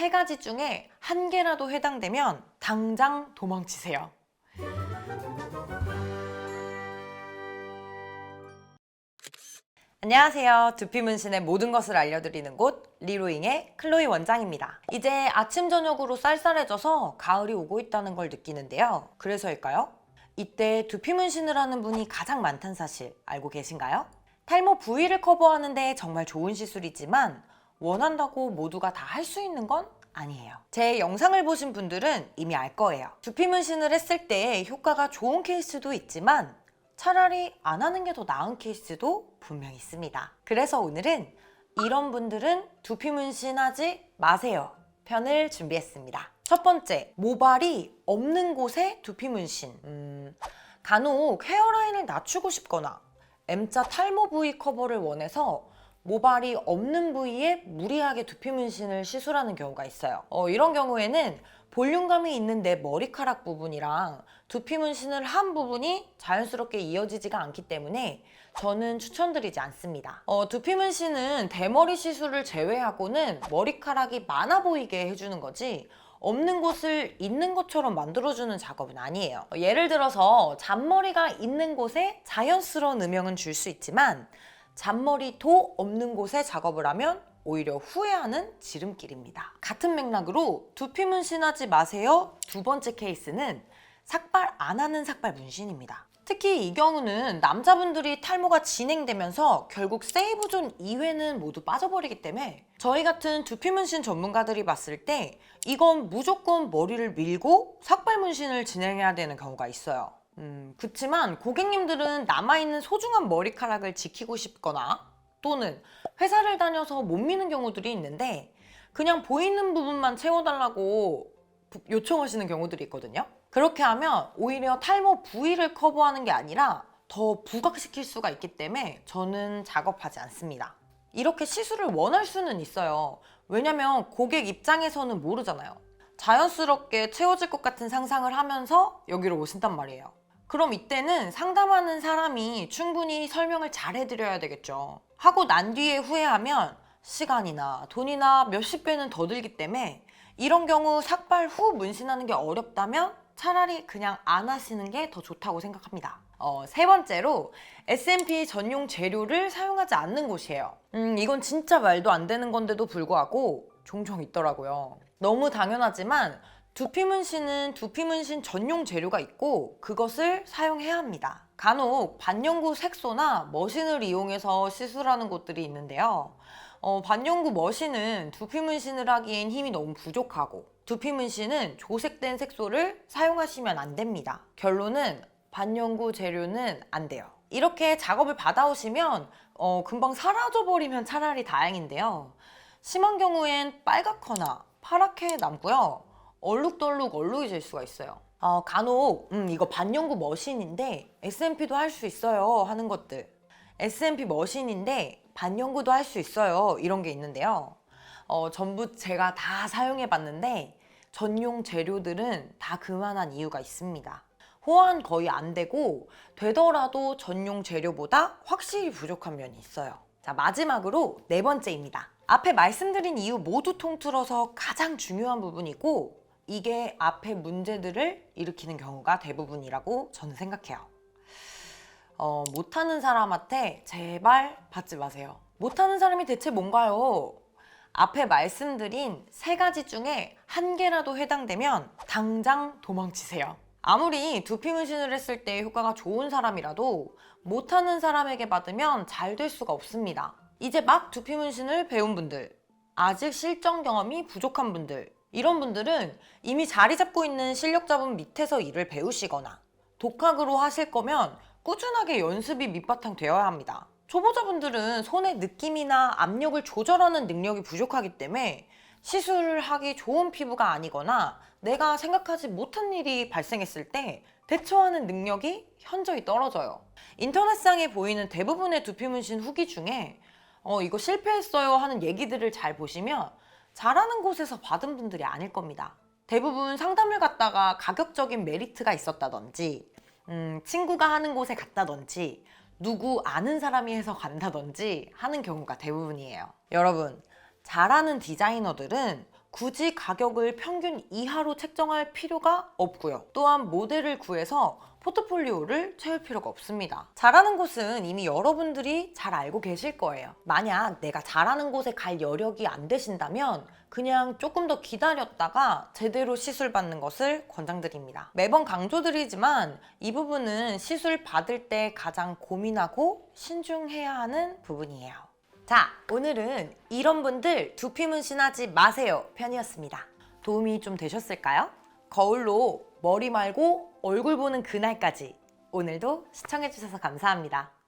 세 가지 중에 한 개라도 해당되면 당장 도망치세요. 안녕하세요. 두피 문신의 모든 것을 알려드리는 곳 리로잉의 클로이 원장입니다. 이제 아침 저녁으로 쌀쌀해져서 가을이 오고 있다는 걸 느끼는데요. 그래서일까요? 이때 두피 문신을 하는 분이 가장 많다는 사실 알고 계신가요? 탈모 부위를 커버하는데 정말 좋은 시술이지만 원한다고 모두가 다 할 수 있는 건 아니에요. 제 영상을 보신 분들은 이미 알 거예요. 두피 문신을 했을 때 효과가 좋은 케이스도 있지만 차라리 안 하는 게 더 나은 케이스도 분명히 있습니다. 그래서 오늘은 이런 분들은 두피 문신하지 마세요 편을 준비했습니다. 첫 번째, 모발이 없는 곳에 두피 문신. 간혹 헤어라인을 낮추고 싶거나 M자 탈모 부위 커버를 원해서 모발이 없는 부위에 무리하게 두피 문신을 시술하는 경우가 있어요. 이런 경우에는 볼륨감이 있는 내 머리카락 부분이랑 두피 문신을 한 부분이 자연스럽게 이어지지가 않기 때문에 저는 추천드리지 않습니다. 두피 문신은 대머리 시술을 제외하고는 머리카락이 많아 보이게 해주는 거지 없는 곳을 있는 것처럼 만들어주는 작업은 아니에요. 예를 들어서 잔머리가 있는 곳에 자연스러운 음영은 줄 수 있지만 잔머리도 없는 곳에 작업을 하면 오히려 후회하는 지름길입니다. 같은 맥락으로 두피 문신하지 마세요 두 번째 케이스는 삭발 안 하는 삭발 문신입니다. 특히 이 경우는 남자분들이 탈모가 진행되면서 결국 세이브존 이외는 모두 빠져버리기 때문에 저희 같은 두피 문신 전문가들이 봤을 때 이건 무조건 머리를 밀고 삭발 문신을 진행해야 되는 경우가 있어요. 그치만 고객님들은 남아있는 소중한 머리카락을 지키고 싶거나 또는 회사를 다녀서 못 미는 경우들이 있는데 그냥 보이는 부분만 채워달라고 요청하시는 경우들이 있거든요. 그렇게 하면 오히려 탈모 부위를 커버하는 게 아니라 더 부각시킬 수가 있기 때문에 저는 작업하지 않습니다. 이렇게 시술을 원할 수는 있어요. 왜냐면 고객 입장에서는 모르잖아요. 자연스럽게 채워질 것 같은 상상을 하면서 여기로 오신단 말이에요. 그럼 이때는 상담하는 사람이 충분히 설명을 잘 해드려야 되겠죠. 하고 난 뒤에 후회하면 시간이나 돈이나 몇십 배는 더 들기 때문에 이런 경우 삭발 후 문신하는 게 어렵다면 차라리 그냥 안 하시는 게 더 좋다고 생각합니다. 세 번째로 SMP 전용 재료를 사용하지 않는 곳이에요. 이건 진짜 말도 안 되는 건데도 불구하고 종종 있더라고요. 너무 당연하지만 두피 문신은 두피 문신 전용 재료가 있고 그것을 사용해야 합니다. 간혹 반영구 색소나 머신을 이용해서 시술하는 곳들이 있는데요. 반영구 머신은 두피 문신을 하기엔 힘이 너무 부족하고 두피 문신은 조색된 색소를 사용하시면 안 됩니다. 결론은 반영구 재료는 안 돼요. 이렇게 작업을 받아오시면 금방 사라져버리면 차라리 다행인데요. 심한 경우엔 빨갛거나 파랗게 남고요. 얼룩덜룩 얼룩이질 수가 있어요. 간혹 이거 반영구 머신인데 SMP도 할 수 있어요 하는 것들, SMP 머신인데 반영구도 할 수 있어요 이런 게 있는데요. 전부 제가 다 사용해 봤는데 전용 재료들은 다 그만한 이유가 있습니다. 호환 거의 안 되고 되더라도 전용 재료보다 확실히 부족한 면이 있어요. 자, 마지막으로 네 번째입니다. 앞에 말씀드린 이유 모두 통틀어서 가장 중요한 부분이고 이게 앞에 문제들을 일으키는 경우가 대부분이라고 저는 생각해요. 못하는 사람한테 제발 받지 마세요. 못하는 사람이 대체 뭔가요? 앞에 말씀드린 세 가지 중에 한 개라도 해당되면 당장 도망치세요. 아무리 두피 문신을 했을 때 효과가 좋은 사람이라도 못하는 사람에게 받으면 잘 될 수가 없습니다. 이제 막 두피 문신을 배운 분들, 아직 실전 경험이 부족한 분들, 이런 분들은 이미 자리 잡고 있는 실력자분 밑에서 일을 배우시거나 독학으로 하실 거면 꾸준하게 연습이 밑바탕 되어야 합니다. 초보자분들은 손의 느낌이나 압력을 조절하는 능력이 부족하기 때문에 시술을 하기 좋은 피부가 아니거나 내가 생각하지 못한 일이 발생했을 때 대처하는 능력이 현저히 떨어져요. 인터넷상에 보이는 대부분의 두피 문신 후기 중에 이거 실패했어요 하는 얘기들을 잘 보시면 잘하는 곳에서 받은 분들이 아닐 겁니다. 대부분 상담을 갔다가 가격적인 메리트가 있었다든지 친구가 하는 곳에 갔다든지 누구 아는 사람이 해서 간다든지 하는 경우가 대부분이에요. 여러분, 잘하는 디자이너들은 굳이 가격을 평균 이하로 책정할 필요가 없고요. 또한 모델을 구해서 포트폴리오를 채울 필요가 없습니다. 잘하는 곳은 이미 여러분들이 잘 알고 계실 거예요. 만약 내가 잘하는 곳에 갈 여력이 안 되신다면 그냥 조금 더 기다렸다가 제대로 시술 받는 것을 권장드립니다. 매번 강조드리지만 이 부분은 시술 받을 때 가장 고민하고 신중해야 하는 부분이에요. 자, 오늘은 이런 분들 두피 문신하지 마세요 편이었습니다. 도움이 좀 되셨을까요? 거울로 머리 말고 얼굴 보는 그날까지 오늘도 시청해주셔서 감사합니다.